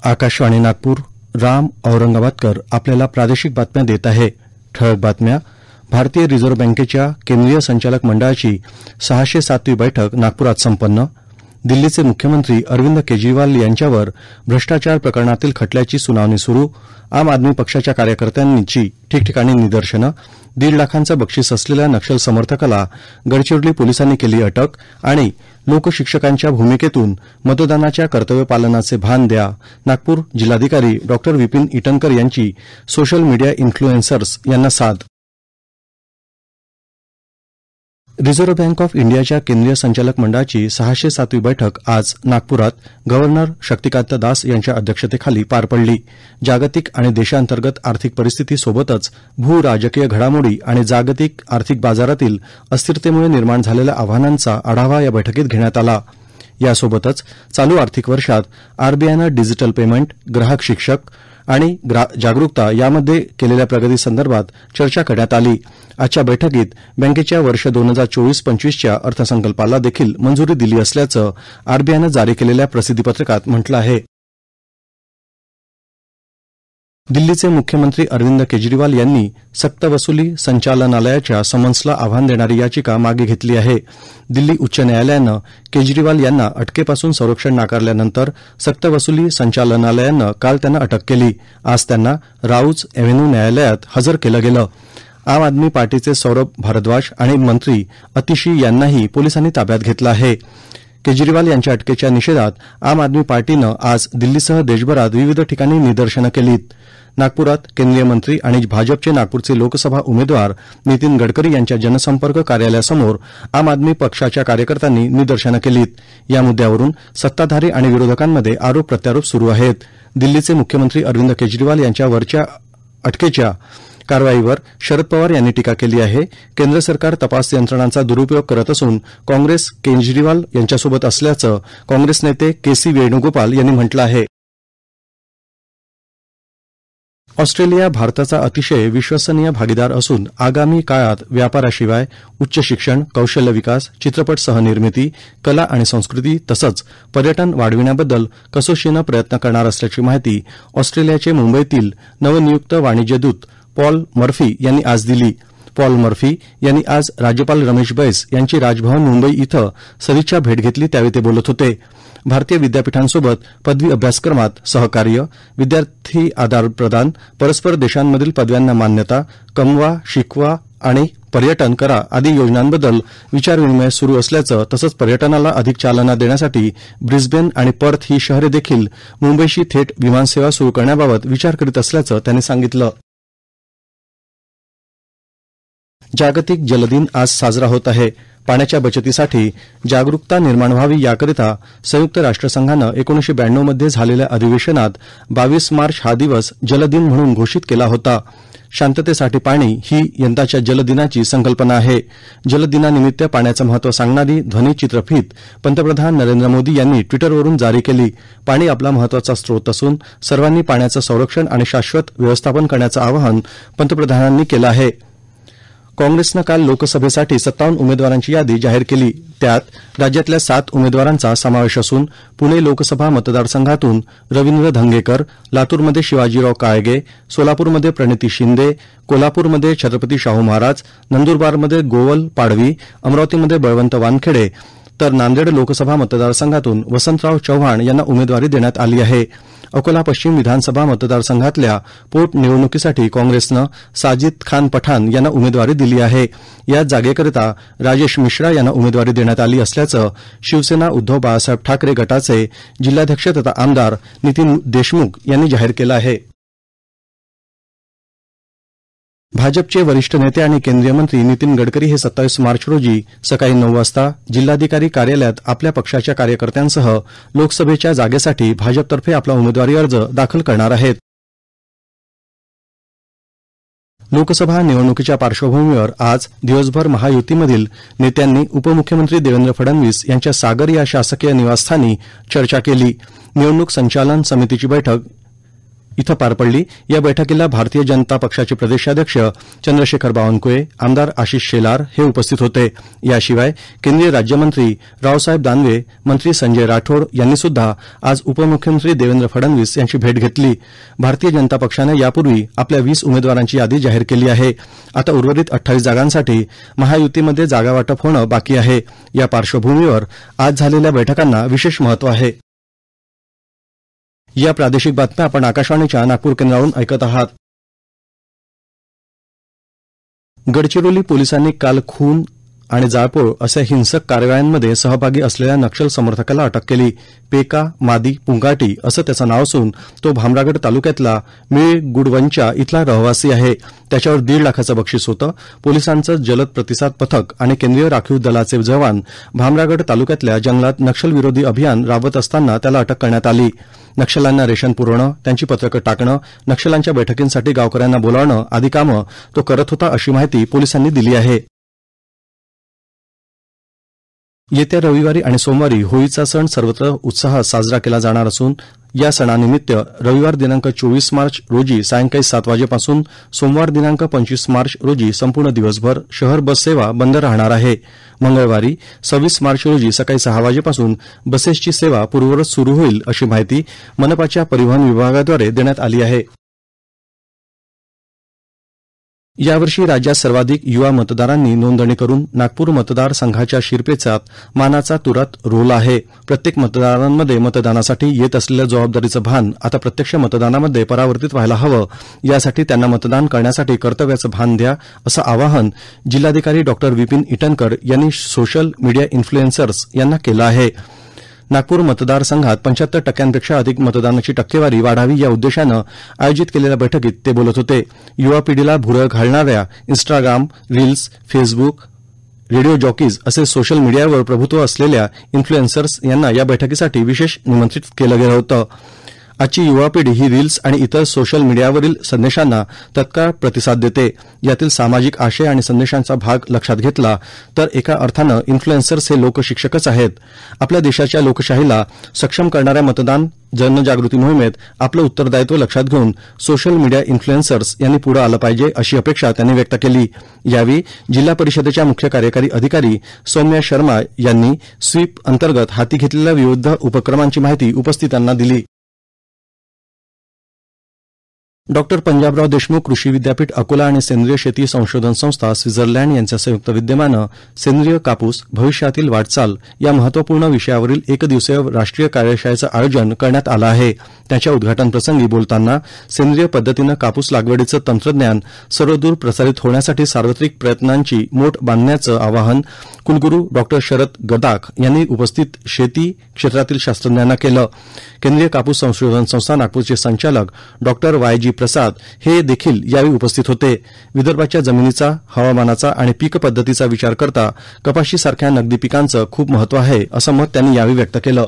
आकाशवाणी नागपूर. राम औरंगाबादकर आपल्याला प्रादेशिक बातम्या देत आहे. ठळक बातम्या. भारतीय रिझर्व्ह बँकेच्या केंद्रीय संचालक मंडळाची 607वी बैठक नागपुरात संपन्न. दिल्लीचे मुख्यमंत्री अरविंद केजरीवाल यांच्यावर भ्रष्टाचार प्रकरणातील खटल्याची सुनावणी सुरू. आम आदमी पक्षाच्या कार्यकर्त्यांची ठिकठिकाणी निदर्शनं. 1.5 लाखांचं बक्षीस असलेल्या नक्षल समर्थकाला गडचिरोली पोलिसांनी केली अटक. आणि लोकशिक्षकांच्या भूमिकेतून मतदानाच्या कर्तव्यपालनाचे भान द्या. नागपूर जिल्हाधिकारी डॉ. विपिन ईटनकर यांची सोशल मीडिया इन्फ्लुएन्सर्स यांना साद. रिझर्व्ह बँक ऑफ इंडियाच्या केंद्रीय संचालक मंडळाची 607वी बैठक आज नागपुरात गव्हर्नर शक्तिकांत दास यांच्या अध्यक्षतेखाली पार पडली. जागतिक आणि देशांतर्गत आर्थिक परिस्थितीसोबतच भू राजकीय घडामोडी आणि जागतिक आर्थिक बाजारातील अस्थिरतेमुळे निर्माण झालेल्या आव्हानांचा आढावा या बैठकीत घेण्यात आला. यासोबतच चालू आर्थिक वर्षात आरबीआयनं डिजिटल पेमेंट, ग्राहक शिक्षक आणि जागरूकता यामध्ये केलेल्या प्रगतीसंदर्भात चर्चा करण्यात आली. आजच्या बैठकीत बँकेच्या वर्ष 2024-25च्या अर्थसंकल्पाला देखील मंजुरी दिली असल्याचं आरबीआयनं जारी केलेल्या प्रसिद्धीपत्रकात म्हटलं आहे. दिल्लीचे मुख्यमंत्री अरविंद केजरीवाल यांनी सक्तवसुली संचालनालयाच्या समन्सला आव्हान देणारी याचिका मागे घेतली आहे. दिल्ली उच्च न्यायालयानं केजरीवाल यांना अटकेपासून संरक्षण नाकारल्यानंतर सक्तवसुली संचालनालयानं काल त्यांना अटक केली. आज त्यांना राऊज एव्हेन्यू न्यायालयात हजर केलं गेलं. आम आदमी पार्टीचे सौरभ भारद्वाज आणि मंत्री अतिशी यांनाही पोलिसांनी ताब्यात घेतलं आहे. केजरीवाल यांच्या अटकेच्या निषेधात आम आदमी पार्टीनं आज दिल्लीसह देशभरात विविध ठिकाणी निदर्शनं केलीत. नागपुरात केंद्रीय मंत्री आणि भाजपचे नागपूरचे लोकसभा उमेदवार नितीन गडकरी यांच्या जनसंपर्क कार्यालयासमोर आम आदमी पक्षाच्या कार्यकर्त्यांनी निदर्शनं केलीत. या मुद्द्यावरून सत्ताधारी आणि विरोधकांमध्ये आरोप प्रत्यारोप सुरू आहेत. दिल्लीचे मुख्यमंत्री अरविंद केजरीवाल यांच्यावरच्या अटकेच्या कारवाईवर शरद पवार यांनी टीका केली आहे. केंद्र सरकार तपास यंत्रणांचा दुरुपयोग करत असून काँग्रेस केजरीवाल यांच्यासोबत असल्याचं काँग्रेस नेते के.सी. वेणुगोपाल यांनी म्हटलं आहे. ऑस्ट्रेलिया भारताचा अतिशय विश्वसनीय भागीदार असून आगामी काळात व्यापाराशिवाय उच्च शिक्षण, कौशल्य विकास, चित्रपट सहनिर्मिती, कला आणि संस्कृती तसंच पर्यटन वाढविण्याबद्दल कसोशीनं प्रयत्न करणार असल्याची माहिती ऑस्ट्रेलियाचे मुंबईतील नवनियुक्त वाणिज्यदूत पॉल मर्फी यांनी आज दिली. पॉल मर्फी यांनी आज राज्यपाल रमेश बैस यांची राजभवन मुंबई इथं सदिच्छा भेट घेतली त्यावेळी ते बोलत होते. भारतीय विद्यापीठांसोबत पदवी अभ्यासक्रमात सहकार्य, विद्यार्थी आधार प्रदान, परस्पर देशांमधील पदव्यांना मान्यता, कमवा, शिकवा आणि पर्यटन करा आदी योजनांबद्दल विचारविनिमय सुरू असल्याचं तसंच पर्यटनाला अधिक चालना देण्यासाठी ब्रिस्बेन आणि पर्थ ही शहरे देखील मुंबईशी थेट विमानसेवा सुरू करण्याबाबत विचार करीत असल्याचं त्यांनी सांगितलं. जागतिक जलदिन आज साजरा होत आहे. पाण्याच्या बचतीसाठी जागरूकता निर्माण व्हावी याकरिता संयुक्त राष्ट्रसंघानं 1992 मध्ये झालेल्या अधिवेशनात 22 मार्च हा दिवस जलदिन म्हणून घोषित केला होता. शांततेसाठी पाणी ही यंदाच्या जलदिनाची संकल्पना आहे. जलदिनानिमित्त पाण्याचं महत्त्व सांगणारी ध्वनिचित्रफीत पंतप्रधान नरेंद्र मोदी यांनी ट्विटरवरून जारी केली. पाणी आपला महत्त्वाचा स्रोत असून सर्वांनी पाण्याचं संरक्षण आणि शाश्वत व्यवस्थापन करण्याचं आवाहन पंतप्रधानांनी केलं आहे. काँग्रेसनं काल लोकसभेसाठी 57 उमेदवारांची यादी जाहीर केली. त्यात राज्यातल्या 7 उमेदवारांचा समावेश असून पुणे लोकसभा मतदारसंघातून रवींद्र धंगेकर, लातूरमध्ये शिवाजीराव काळगे, सोलापूरमध्ये प्रणिती शिंदे, कोल्हापूरमध्ये छत्रपती शाहू महाराज, नंदुरबारमध्ये गोवल पाडवी, अमरावतीमध्ये बळवंत वानखेडे तर नांदेड लोकसभा मतदारसंघातून वसंतराव चव्हाण यांना उमेदवारी देण्यात आली आहे. अकोला पश्चिम विधानसभा मतदारसंघातल्या पोटनिवडणुकीसाठी काँग्रेसनं साजिद खान पठाण यांना उमेदवारी दिली आहे. याच जागेकरिता राजेश मिश्रा यांना उमेदवारी देण्यात आली असल्याचं शिवसेना उद्धव बाळासाहेब ठाकरे गटाचे जिल्हाध्यक्ष तथा आमदार नितीन देशमुख यांनी जाहीर केलं आहे. भाजपचे वरिष्ठ नेते आणि केंद्रीय मंत्री नितीन गडकरी हे 27 मार्च रोजी सकाळी 9 वाजता जिल्हाधिकारी कार्यालयात आपल्या पक्षाच्या कार्यकर्त्यांसह लोकसभेच्या जागेसाठी भाजपतर्फे आपला उमेदवारी अर्ज दाखल करणार आहेत. लोकसभा निवडणुकीच्या पार्श्वभूमीवर आज दिवसभर महायुतीमधील नेत्यांनी उपमुख्यमंत्री देवेंद्र फडणवीस यांच्या सागर या शासकीय निवासस्थानी चर्चा केली. निवडणूक संचालन समितीची बैठक इथं पार पडली. या बैठकीला भारतीय जनता पक्षाचे प्रदेशाध्यक्ष चंद्रशेखर बावनकुळे, आमदार आशिष शेलार हे उपस्थित होते. याशिवाय केंद्रीय राज्यमंत्री रावसाहेब दानवे, मंत्री संजय राठोड यांनी सुद्धा आज उपमुख्यमंत्री देवेंद्र फडणवीस यांची भेट घेतली. भारतीय जनता पक्षानं यापूर्वी आपल्या 20 उमेदवारांची यादी जाहीर केली आहे. आता उर्वरित 28 जागांसाठी महायुतीमध्ये जागा वाटप होणं बाकी आहे. या पार्श्वभूमीवर आज झालेल्या बैठकांना विशेष महत्व आहे. या प्रादेशिक बातम्या आपण आकाशवाणीच्या नागपूर केंद्रावरून ऐकत आहात. गडचिरोली पोलिसांनी काल खून आणि जाळपोळ अशा हिंसक कारवायांमध्ये सहभागी असलेल्या नक्षल समर्थकाला अटक केली. पेका मादी पुंगाटी असं त्याचं नाव असून तो भामरागड तालुक्यातला मिळगुडवंचा इथला रहिवासी आहे. त्याच्यावर 1.5 लाखाचं बक्षीस होतं. पोलिसांचं जलद प्रतिसाद पथक आणि केंद्रीय राखीव दलाचे जवान भामरागड तालुक्यातल्या जंगलात नक्षलविरोधी अभियान राबवत असताना त्याला अटक करण्यात आली. नक्षल्यांना रेशन पुरवणं, त्यांची पत्रकं टाकणं, नक्षल्यांच्या बैठकींसाठी गावकऱ्यांना बोलावणं आदी कामं तो करत होता, अशी माहिती पोलिसांनी दिली आहे. येत्या रविवारी आणि सोमवारी होळीचा सण सर्वत्र उत्साहात साजरा केला जाणार असून या सणानिमित्त रविवार दिनांक 24 मार्च रोजी सायंकाळी 7 वाजेपासून सोमवार दिनांक 25 मार्च रोजी संपूर्ण दिवसभर शहर बस सेवा बंद राहणार आहे. मंगळवारी 26 मार्च रोजी सकाळी 6 वाजेपासून बसेसची सेवा पूर्ववत सुरू होईल, अशी माहिती मनपाच्या परिवहन विभागाद्वारे देण्यात आली आहे. यावर्षी राज्यात सर्वाधिक युवा मतदारांनी नोंदणी करून नागपूर मतदार संघाच्या शिरपेचात मानाचा तुरात रोवला आहे. प्रत्येक मतदारांमध्ये मतदानासाठी येत असलेल्या जबाबदारीचं भान आता प्रत्यक्ष मतदानामध्ये परावर्तित व्हायला हवं. यासाठी त्यांना मतदान करण्यासाठी कर्तव्याचं भान द्या, असं आवाहन जिल्हाधिकारी डॉ. विपिन ईटनकर यांनी सोशल मीडिया इन्फ्लुएन्सर्स यांना केलं आहे. नागपूर मतदारसंघात 75% अधिक मतदानाची टक्केवारी वाढावी या उद्देशानं आयोजित केलेल्या बैठकीत ते बोलत होते. युवा पिढीला भुरळ घालणाऱ्या Instagram, reels, Facebook, radio jockeys असे सोशल मीडियावर प्रभुत्व असलेल्या इन्फ्लुएन्सर्स यांना या बैठकीसाठी विशेष निमंत्रित केलं गेलं होतं. आजची युवा पिढी ही रील्स आणि इतर सोशल मीडियावरील संदेशांना तत्काळ प्रतिसाद देते. यातील सामाजिक आशय आणि संदेशांचा भाग लक्षात घेतला तर एका अर्थानं इन्फ्लुएन्सर्स हे लोकशिक्षकच आहेत. आपल्या देशाच्या लोकशाहीला सक्षम करणाऱ्या मतदान जनजागृती मोहिमेत आपलं उत्तरदायित्व लक्षात घेऊन सोशल मीडिया इन्फ्लुएन्सर्स यांनी पुढे आलं पाहिजे, अशी अपेक्षा त्यांनी व्यक्त केली. यावेळी जिल्हा परिषदेच्या मुख्य कार्यकारी अधिकारी सौम्या शर्मा यांनी स्वीप अंतर्गत हाती घेतलेल्या विविध उपक्रमांची माहिती उपस्थितांना दिली. डॉ. पंजाबराव देशमुख कृषी विद्यापीठ अकोला आणि सेंद्रिय शेती संशोधन संस्था स्वित्झर्लंड यांच्या संयुक्त विद्यमानं सेंद्रिय कापूस भविष्यातील वाटचाल या महत्वपूर्ण विषयावरील एकदिवसीय राष्ट्रीय कार्यशाळेचं आयोजन करण्यात आलं आहे. त्याच्या उद्घाटन प्रसंगी बोलताना सेंद्रिय पद्धतीनं कापूस लागवडीचं तंत्रज्ञान सर्वदूर प्रसारित होण्यासाठी सार्वत्रिक प्रयत्नांची मोठ बांधण्याचं आवाहन कुलगुरू डॉ. शरद गदाख यांनी उपस्थित शेती क्षेत्रातील शास्त्रज्ञांना केलं. केंद्रीय कापूस संशोधन संस्था नागपूरचे संचालक डॉ. वाय.जी. प्रसाद हे देखील यावेळी उपस्थित होते. विदर्भाच्या जमिनीचा, हवामानाचा आणि पीक पद्धतीचा विचार करता कपाशीसारख्या नगदी पिकांचं खूप महत्व आहे, असं मत त्यांनी यावेळी व्यक्त केलं.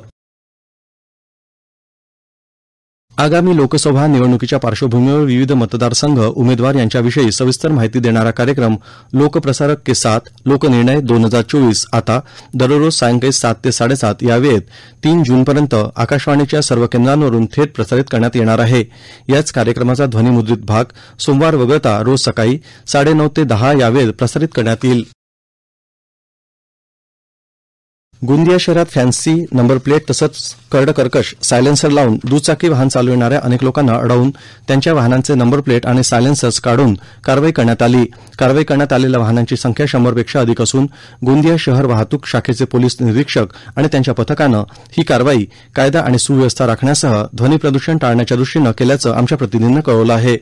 आगामी लोकसभा निवडणुकीच्या पार्श्वभूमीवर विविध मतदारसंघ उमेदवार यांच्याविषयी सविस्तर माहिती देणारा कार्यक्रम लोकप्रसारक के साथ लोकनिर्णय 2024 आता दररोज सायंकाळी 7 ते 7:30 या वेळेत 3 जूनपर्यंत आकाशवाणीच्या सर्व केंद्रांवरून थेट प्रसारित करण्यात येणार आहे. याच कार्यक्रमाचा ध्वनिमुद्रित भाग सोमवार वगळता रोज सकाळी 9:30 ते 10 या वेळेत प्रसारित करण्यात येईल. गोंदिया शहरात फॅन्सी नंबर प्लेट तसंच कर्डकर्कश सायलेन्सर लावून दुचाकी वाहन चालविणाऱ्या अनेक लोकांना अडवून त्यांच्या वाहनांचे नंबर प्लेट आणि सायलेन्सर्स काढून कारवाई करण्यात आली. कारवाई करण्यात आलेल्या वाहनांची संख्या 100पेक्षा अधिक असून गोंदिया शहर वाहतूक शाखेचे पोलीस निरीक्षक आणि त्यांच्या पथकानं ही कारवाई कायदा आणि सुव्यवस्था राखण्यासह ध्वनी प्रदूषण टाळण्याच्या दृष्टीनं केल्याचं आमच्या प्रतिनिधीनं कळवलं आहे.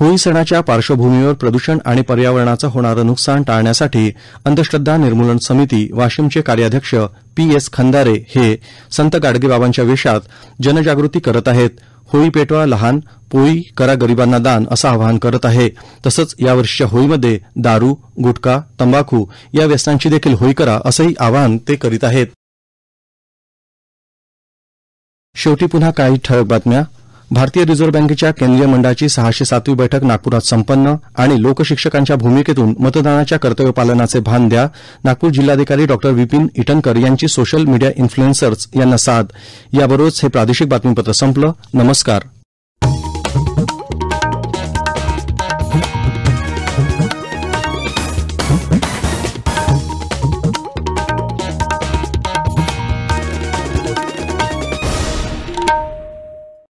होळी सणाच्या पार्श्वभूमीवर प्रदूषण आणि पर्यावरणाचं होणारं नुकसान टाळण्यासाठी अंधश्रद्धा निर्मूलन समिती वाशिमचे कार्याध्यक्ष पी.एस. खंदारे हे संत गाडगेबाबांच्या वेशात जनजागृती करत आहेत. होळी पेटवा लहान, पोळी करा गरिबांना दान असं आवाहन करत आहे. तसंच यावर्षीच्या होळीमध्ये दारू, गुटखा, तंबाखू या व्यसनांची देखील होळी करा असंही आवाहन ते करीत आहेत. शेवटी पुन्हा काही ठळक बातम्या. भारतीय रिझर्व्ह बँकेच्या केंद्रीय मंडळाची 607वी बैठक नागपुरात संपन्न आणि लोकशिक्षकांच्या भूमिकेतून मतदानाच्या कर्तव्य पालनाचे भान द्या. नागपूर जिल्हाधिकारी डॉ. विपिन ईटनकर यांची सोशल मीडिया इन्फ्लुएन्सर्स यांना साद. याबरोबरच हे प्रादेशिक बातमीपत्र संपलं. नमस्कार.